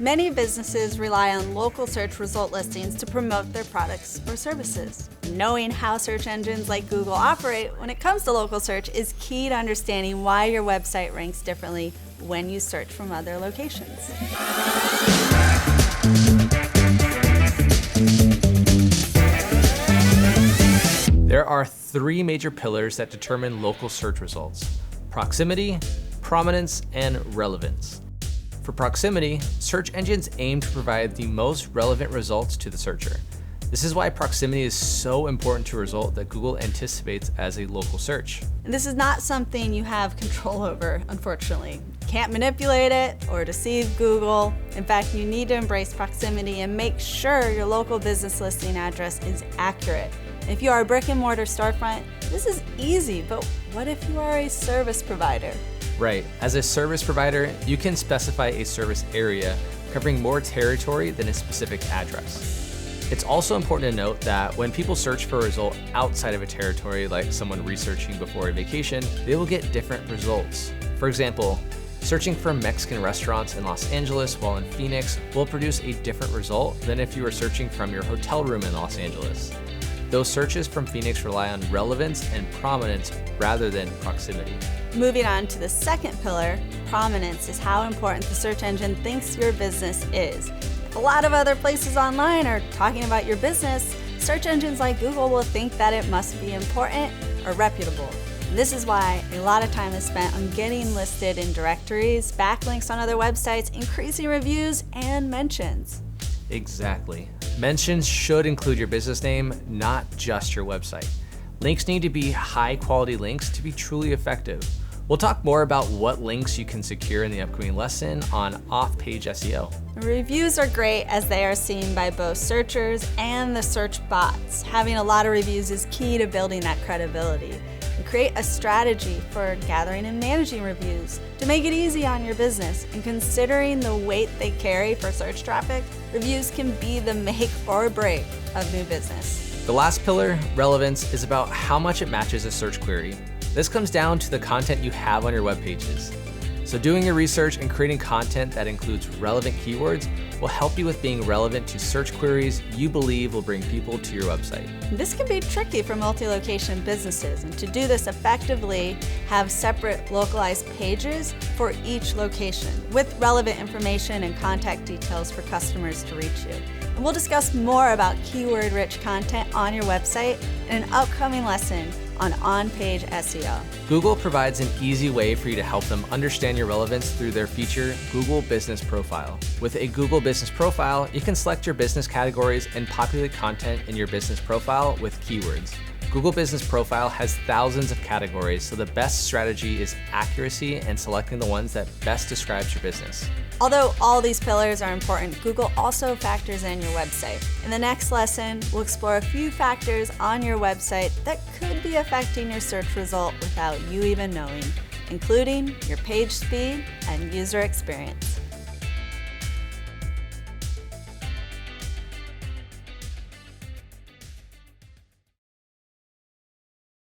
Many businesses rely on local search result listings to promote their products or services. Knowing how search engines like Google operate when it comes to local search is key to understanding why your website ranks differently when you search from other locations. There are three major pillars that determine local search results: proximity, prominence, and relevance. For proximity, search engines aim to provide the most relevant results to the searcher. This is why proximity is so important to a result that Google anticipates as a local search. And this is not something you have control over, unfortunately. You can't manipulate it or deceive Google. In fact, you need to embrace proximity and make sure your local business listing address is accurate. If you are a brick and mortar storefront, this is easy, but what if you are a service provider? Right. As a service provider, you can specify a service area covering more territory than a specific address. It's also important to note that when people search for a result outside of a territory, like someone researching before a vacation, they will get different results. For example, searching for Mexican restaurants in Los Angeles while in Phoenix will produce a different result than if you were searching from your hotel room in Los Angeles. Those searches from Phoenix rely on relevance and prominence rather than proximity. Moving on to the second pillar, prominence is how important the search engine thinks your business is. If a lot of other places online are talking about your business, search engines like Google will think that it must be important or reputable. This is why a lot of time is spent on getting listed in directories, backlinks on other websites, increasing reviews, and mentions. Exactly. Mentions should include your business name, not just your website. Links need to be high-quality links to be truly effective. We'll talk more about what links you can secure in the upcoming lesson on off-page SEO. Reviews are great as they are seen by both searchers and the search bots. Having a lot of reviews is key to building that credibility. And create a strategy for gathering and managing reviews to make it easy on your business. And considering the weight they carry for search traffic, reviews can be the make or break of new business. The last pillar, relevance, is about how much it matches a search query. This comes down to the content you have on your web pages. So doing your research and creating content that includes relevant keywords will help you with being relevant to search queries you believe will bring people to your website. This can be tricky for multi-location businesses, and to do this effectively, have separate localized pages for each location with relevant information and contact details for customers to reach you. And we'll discuss more about keyword-rich content on your website in an upcoming lesson on on-page SEO. Google provides an easy way for you to help them understand your relevance through their feature, Google Business Profile. With a Google Business Profile, you can select your business categories and populate content in your business profile with keywords. Google Business Profile has thousands of categories, so the best strategy is accuracy and selecting the ones that best describes your business. Although all these pillars are important, Google also factors in your website. In the next lesson, we'll explore a few factors on your website that could be affecting your search result without you even knowing, including your page speed and user experience.